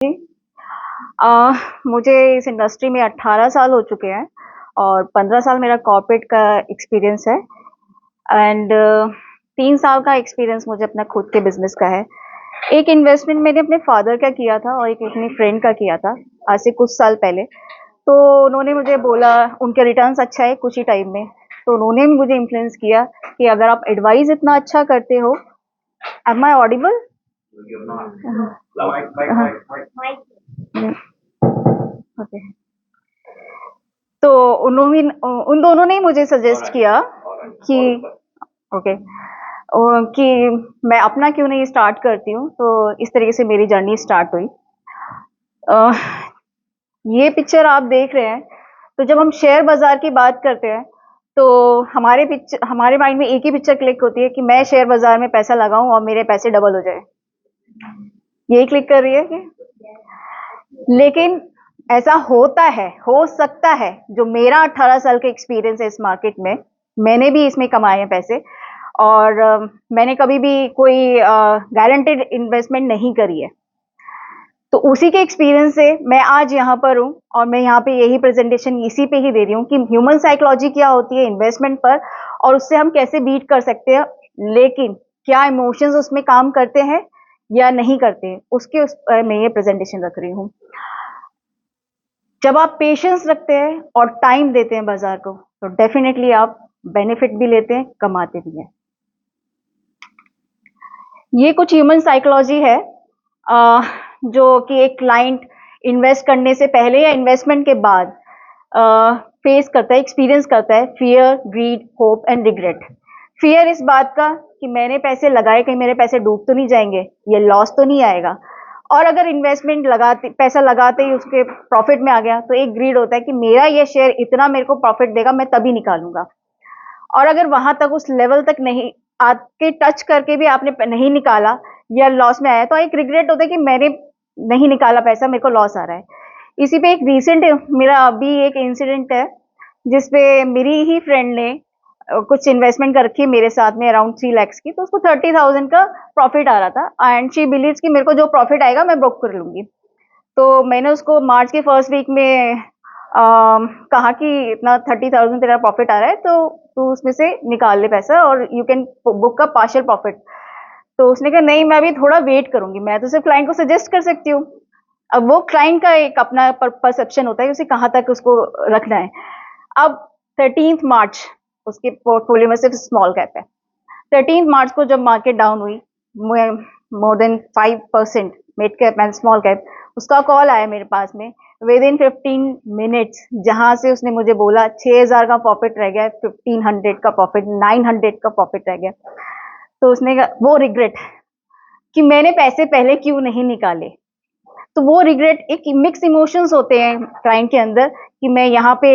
जी। मुझे इस इंडस्ट्री में 18 साल हो चुके हैं और 15 साल मेरा कॉर्पोरेट का एक्सपीरियंस है एंड 3 साल का एक्सपीरियंस मुझे अपना खुद के बिजनेस का है। एक इन्वेस्टमेंट मैंने अपने फादर का किया था और एक अपनी फ्रेंड का किया था आज से कुछ साल पहले। तो उन्होंने मुझे बोला उनके रिटर्न्स अच्छा है कुछ ही टाइम में, तो उन्होंने मुझे इन्फ्लुएंस किया कि अगर आप एडवाइस इतना अच्छा करते हो। Am I audible? ओके। तो उन्होंने उन दोनों ने मुझे सजेस्ट किया कि ओके कि मैं अपना क्यों नहीं स्टार्ट करती हूँ। तो इस तरीके से मेरी जर्नी स्टार्ट हुई। अ, ये पिक्चर आप देख रहे हैं, तो जब हम शेयर बाजार की बात करते हैं तो हमारे माइंड में एक ही पिक्चर क्लिक होती है कि मैं शेयर बाजार में पैसा लगाऊं और मेरे पैसे डबल हो जाए। यही क्लिक कर रही है कि लेकिन ऐसा होता है, हो सकता है। जो मेरा 18 साल का एक्सपीरियंस है इस मार्केट में, मैंने भी इसमें कमाए हैं पैसे और मैंने कभी भी कोई गारंटेड इन्वेस्टमेंट नहीं करी है। तो उसी के एक्सपीरियंस से मैं आज यहाँ पर हूँ और मैं यहाँ पे यही प्रेजेंटेशन इसी पे ही दे रही हूँ कि ह्यूमन साइकोलॉजी क्या होती है इन्वेस्टमेंट पर और उससे हम कैसे बीट कर सकते हैं, लेकिन क्या इमोशंस उसमें काम करते हैं या नहीं करते, मैं ये प्रेजेंटेशन रख रही हूँ। जब आप पेशेंस रखते हैं और टाइम देते हैं बाजार को, तो डेफिनेटली आप बेनिफिट भी लेते हैं, कमाते भी हैं। ये कुछ ह्यूमन साइकोलॉजी है जो कि एक क्लाइंट इन्वेस्ट करने से पहले या इन्वेस्टमेंट के बाद फेस करता है, एक्सपीरियंस करता है। Fear, greed, hope and regret. Fear इस बात का कि मैंने पैसे लगाए, कहीं मेरे पैसे डूब तो नहीं जाएंगे, ये लॉस तो नहीं आएगा। और अगर इन्वेस्टमेंट लगाते, पैसा लगाते ही उसके प्रॉफिट में आ गया, तो एक ग्रीड होता है कि मेरा ये शेयर इतना मेरे को प्रॉफिट देगा, मैं तभी निकालूंगा। और अगर वहां तक, उस लेवल तक नहीं आके, टच करके भी आपने नहीं निकाला या लॉस में आया, तो एक रिग्रेट होता है कि मैंने नहीं निकाला पैसा, मेरे को लॉस आ रहा है। इसी पे एक रीसेंट मेरा अभी एक इंसिडेंट है जिसपे मेरी ही फ्रेंड ने कुछ इन्वेस्टमेंट कर रखी है मेरे साथ में अराउंड 3 lakhs की। तो उसको 30,000 का प्रॉफिट आ रहा था एंड शी बिलीव्स कि मेरे को जो प्रॉफिट आएगा मैं ब्रोक कर लूंगी। तो मैंने उसको मार्च के फर्स्ट वीक में कहा कि इतना 30,000 तेरा प्रॉफिट आ रहा है, तो तू उसमें से निकाल ले पैसा और यू कैन बुक का पार्शियल प्रॉफिट। तो उसने कहा नहीं, मैं अभी थोड़ा वेट करूंगी, मैं तो सिर्फ क्लाइंट को सजेस्ट कर सकती हूँ। अब वो क्लाइंट का एक अपना परसेप्शन होता है, उसे कहाँ तक उसको रखना है। अब 13 मार्च उसके पोर्टफोलियो में सिर्फ स्मॉल कैप है। 13 मार्च को जब मार्केट डाउन हुई more than 5%, mid cap and small cap, उसका कॉल आया मेरे पास में विद इन 15 मिनट्स, जहां से उसने मुझे बोला 6,000 का प्रॉफिट रह गया, 1500 का प्रॉफिट, 900 का प्रॉफिट रह गया। तो उसने वो रिग्रेट कि मैंने पैसे पहले क्यों नहीं निकाले। तो वो रिग्रेट, एक मिक्स इमोशंस होते हैं क्लाइंट के अंदर कि मैं यहाँ पे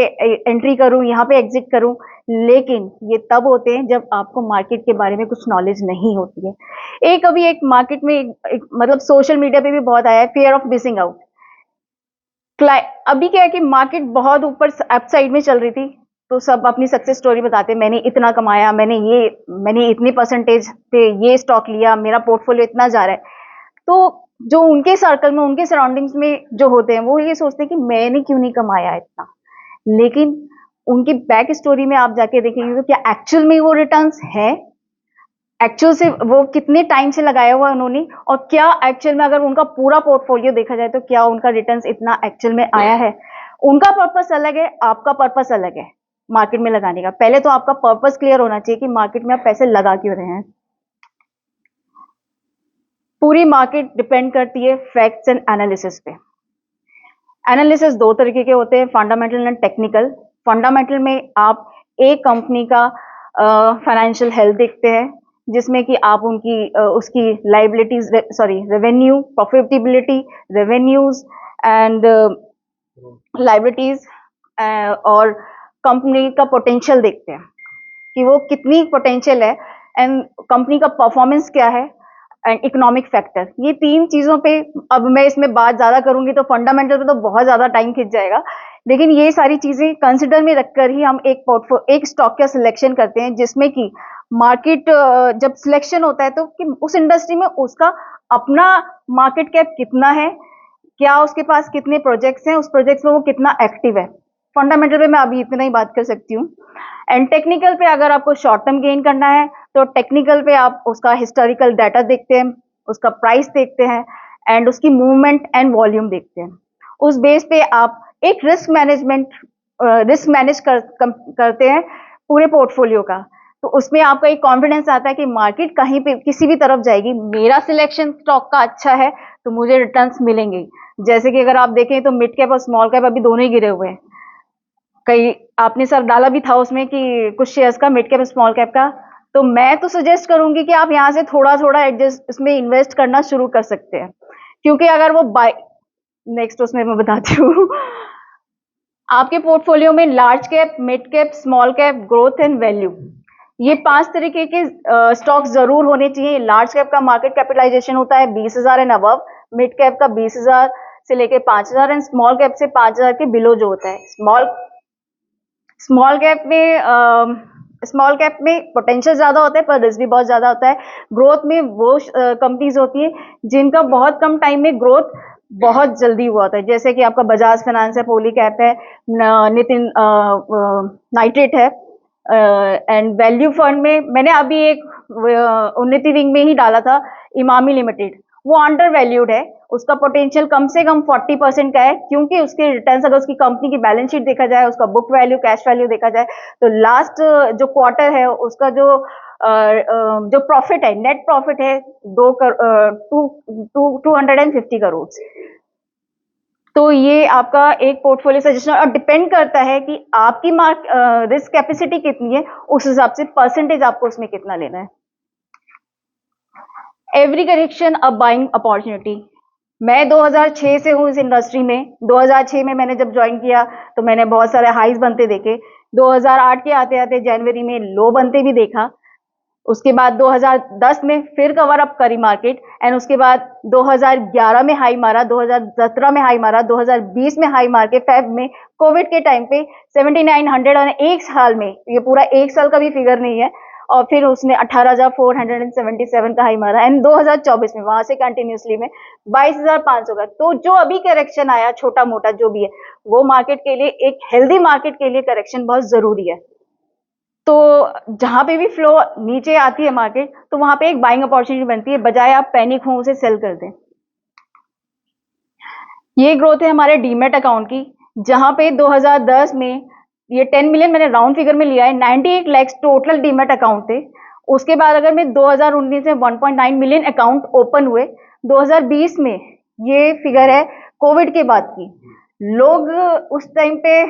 एंट्री करूं, यहाँ पे एग्जिट करूं, लेकिन ये तब होते हैं जब आपको मार्केट के बारे में कुछ नॉलेज नहीं होती है। अभी एक मार्केट में मतलब सोशल मीडिया पे भी बहुत आया है, फियर ऑफ मिसिंग आउट। अभी क्या है कि मार्केट बहुत ऊपर अपसाइड में चल रही थी, तो सब अपनी सक्सेस स्टोरी बताते, मैंने इतना कमाया, मैंने इतनी परसेंटेज पे ये स्टॉक लिया, मेरा पोर्टफोलियो इतना जा रहा है। तो जो उनके सर्कल में, उनके सराउंडिंग्स में जो होते हैं, वो ये सोचते हैं कि मैंने क्यों नहीं कमाया इतना। लेकिन उनकी बैक स्टोरी में आप जाके देखेंगे तो क्या एक्चुअल में वो रिटर्न्स है, एक्चुअल से वो कितने टाइम से लगाया हुआ उन्होंने, और क्या एक्चुअल में अगर उनका पूरा पोर्टफोलियो देखा जाए तो क्या उनका रिटर्न्स इतना एक्चुअल में आया है। उनका पर्पस अलग है, आपका पर्पस अलग है मार्केट में लगाने का। पहले तो आपका पर्पस क्लियर होना चाहिए कि मार्केट में आप पैसे लगा क्यों रहे हैं। पूरी मार्केट डिपेंड करती है फैक्ट्स एंड एनालिसिस पे। एनालिसिस दो तरीके के होते हैं, फंडामेंटल एंड टेक्निकल। फंडामेंटल में आप एक कंपनी का फाइनेंशियल हेल्थ देखते हैं, जिसमें कि आप उसकी liabilities, sorry, revenue, profitability, revenues and liabilities, और कंपनी का पोटेंशियल देखते हैं कि वो कितनी पोटेंशियल है, एंड कंपनी का परफॉर्मेंस क्या है, एंड इकोनॉमिक फैक्टर। ये 3 चीजों पे अब मैं इसमें बात ज्यादा करूंगी तो फंडामेंटल पे तो बहुत ज्यादा टाइम खिंच जाएगा, लेकिन ये सारी चीजें कंसिडर में रखकर ही हम एक स्टॉक का सिलेक्शन करते हैं, जिसमें कि मार्केट जब सिलेक्शन होता है तो कि उस इंडस्ट्री में उसका अपना मार्केट कैप कितना है, क्या उसके पास कितने प्रोजेक्ट्स हैं, उस प्रोजेक्ट्स में वो कितना एक्टिव है। फंडामेंटल पे मैं अभी इतना ही बात कर सकती हूँ। एंड टेक्निकल पे अगर आपको शॉर्ट टर्म गेन करना है तो टेक्निकल पे आप उसका हिस्टोरिकल डाटा देखते हैं, उसका प्राइस देखते हैं एंड उसकी मूवमेंट एंड वॉल्यूम देखते हैं। उस बेस पे आप एक रिस्क मैनेज करते हैं पूरे पोर्टफोलियो का। तो उसमें आपका एक कॉन्फिडेंस आता है कि मार्केट कहीं पे किसी भी तरफ जाएगी, मेरा सिलेक्शन स्टॉक का अच्छा है तो मुझे रिटर्न्स मिलेंगे। जैसे कि अगर आप देखें तो मिड कैप और स्मॉल कैप अभी दोनों ही गिरे हुए हैं। कई आपने सर डाला भी था उसमें कि कुछ शेयर्स का, मिड कैप स्मॉल कैप का। तो मैं तो सजेस्ट करूंगी कि आप यहाँ से थोड़ा थोड़ा एडजस्ट इसमें इन्वेस्ट करना शुरू कर सकते हैं, क्योंकि अगर वो बाय नेक्स्ट उसमें मैं बताती हूँ आपके पोर्टफोलियो में large cap, mid cap, small cap, growth and value, ये 5 तरीके के स्टॉक्स जरूर होने चाहिए। लार्ज कैप का मार्केट कैपिटलाइजेशन होता है 20,000 एंड अबव, मिड कैप का 20,000 से लेके 5,000 एंड स्मॉल कैप से 5,000 के बिलो जो होता है। स्मॉल कैप में पोटेंशियल ज्यादा होता है पर रिस्क भी बहुत ज्यादा होता है। ग्रोथ में वो कंपनीज होती है जिनका बहुत कम टाइम में ग्रोथ बहुत जल्दी हुआ होता है, जैसे कि आपका बजाज फाइनेंस है, पोली कैप है, नितिन नाइट्रेट है। एंड वैल्यू फंड में मैंने अभी एक उन्नति विंग में ही डाला था इमामी लिमिटेड, वो अंडर वैल्यूड है, उसका पोटेंशियल कम से कम 40% का है, क्योंकि उसके रिटर्न्स अगर उसकी कंपनी की बैलेंस शीट देखा जाए, उसका बुक वैल्यू, कैश वैल्यू देखा जाए तो लास्ट जो क्वार्टर है उसका जो प्रॉफिट है, नेट प्रॉफिट है 250 करोड़। तो ये आपका एक पोर्टफोलियो सजेशन, और डिपेंड करता है कि आपकी रिस्क कैपेसिटी कितनी है, उस हिसाब से परसेंटेज आपको उसमें कितना लेना है। एवरी करेक्शन अ बाइंग अपॉर्चुनिटी। मैं 2006 से हूँ इस इंडस्ट्री में। 2006 में मैंने जब ज्वाइन किया तो मैंने बहुत सारे हाइज बनते देखे। 2008 के आते आते जनवरी में लो बनते भी देखा। उसके बाद 2010 में फिर कवर अप करी मार्केट एंड उसके बाद 2011 में हाई मारा, 2017 में हाई मारा, 2020 में हाई मार के फेब में कोविड के टाइम पे 7900 और एक साल में, ये पूरा एक साल का भी फिगर नहीं है, और फिर उसने 18,477 का हाई मारा एंड 2024 में वहां से कंटिन्यूसली में 22,500 का। तो जो अभी करेक्शन आया छोटा मोटा जो भी है, वो मार्केट के लिए, एक हेल्दी मार्केट के लिए करेक्शन बहुत जरूरी है। तो जहां पे भी फ्लो नीचे आती है मार्केट, तो वहां पे एक बाइंग अपॉर्चुनिटी बनती है, बजाय आप पैनिक हो उसे सेल कर दें। ये ग्रोथ है हमारे डीमेट अकाउंट की, जहां पे 2010 में ये 10 मिलियन मैंने राउंड फिगर में लिया है, 98 लाख टोटल डीमेट अकाउंट थे। उसके बाद अगर मैं 2019 में 1.9 मिलियन अकाउंट ओपन हुए। 2020 में ये फिगर है कोविड के बाद की। लोग उस टाइम पे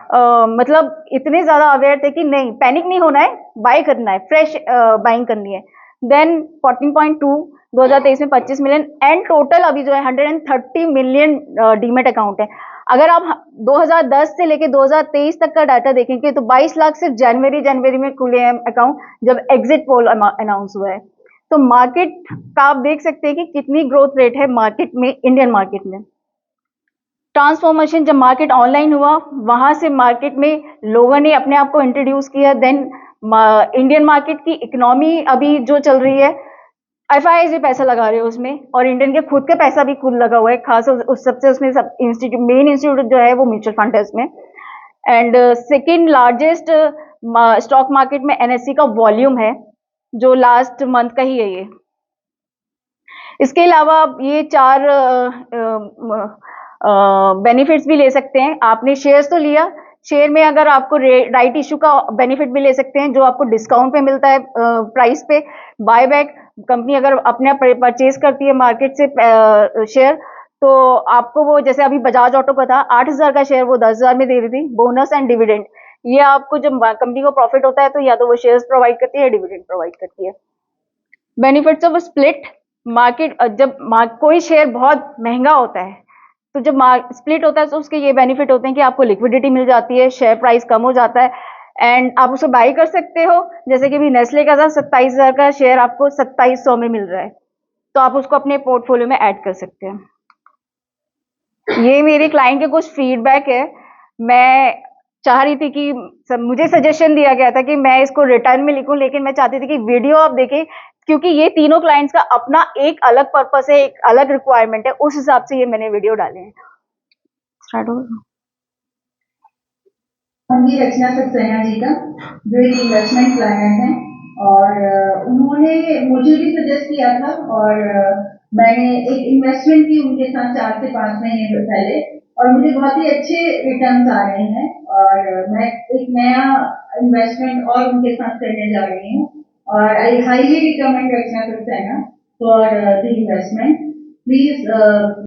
मतलब इतने ज्यादा अवेयर थे कि नहीं, पैनिक नहीं होना है, बाय करना है, फ्रेश बाइंग करनी है। देन 14.2 2023 में 25 मिलियन एंड टोटल अभी जो है 130 मिलियन डीमेट अकाउंट है। अगर आप 2010 से लेके 2023 तक का डाटा देखेंगे तो 22 लाख सिर्फ जनवरी में खुले हैं अकाउंट, जब एग्जिट पोल अनाउंस हुआ है। तो मार्केट का आप देख सकते हैं कि कितनी ग्रोथ रेट है मार्केट में, इंडियन मार्केट में। ट्रांसफॉर्मेशन जब मार्केट ऑनलाइन हुआ, वहां से मार्केट में लोगों ने अपने आप को इंट्रोड्यूस किया। देन इंडियन मार्केट की इकोनॉमी अभी जो चल रही है, एफआईआई से पैसा लगा रहे हो उसमें, और इंडियन के खुद का पैसा भी खुद लगा हुआ है, खास उस सबसे उसमें सब इंस्टीट्यूट, मेन इंस्टीट्यूट जो है वो म्यूचुअल फंड है उसमें। And second largest stock market में एनएससी का वॉल्यूम है, जो लास्ट मंथ का ही है ये। इसके अलावा ये 4 बेनिफिट्स भी ले सकते हैं। आपने शेयर्स तो लिया, शेयर में अगर आपको राइट इशू का बेनिफिट भी ले सकते हैं, जो आपको डिस्काउंट पे मिलता है प्राइस पे। बायबैक, कंपनी अगर अपने परचेज करती है मार्केट से शेयर, तो आपको वो, जैसे अभी बजाज ऑटो का था 8,000 का शेयर, वो 10,000 में दे रही थी, बोनस एंड डिविडेंड। ये आपको जब कंपनी को प्रॉफिट होता है तो या तो वो शेयर्स प्रोवाइड करती है, डिविडेंड प्रोवाइड करती है। बेनिफिट्स ऑफ स्प्लिट मार्केट, जब कोई शेयर बहुत महंगा होता है तो जब स्प्लिट होता है तो उसके ये बेनिफिट होते हैं कि आपको लिक्विडिटी मिल जाती है, शेयर प्राइस कम हो जाता है एंड आप उसे बाई कर सकते हो। जैसे कि अभी नेस्ले का था 27,000 का शेयर आपको 2700 में मिल रहा है, तो आप उसको अपने पोर्टफोलियो में ऐड कर सकते हैं। ये मेरे क्लाइंट के कुछ फीडबैक है। मैं चाह रही थी कि मुझे सजेशन दिया गया था कि मैं इसको रिटर्न में लिखूं, लेकिन मैं चाहती थी कि वीडियो आप देखें क्योंकि ये तीनों क्लाइंट्स का अपना एक अलग पर्पस है, एक अलग रिक्वायरमेंट है, उस हिसाब से ये मैंने वीडियो डाले हैं। स्टार्ट हो। हम भी रचना सक्सेना जी का जो एक इन्वेस्टमेंट प्लानर है और उन्होंने मुझे भी सजेस्ट किया था और मैंने एक इन्वेस्टमेंट की उनके साथ 4 से 5 महीने पहले और मुझे बहुत ही अच्छे रिटर्न्स आ रहे हैं और मैं एक नया इन्वेस्टमेंट और उनके साथ करने जा रही हूँ और I highly recommend Rachna Saxena for the investment please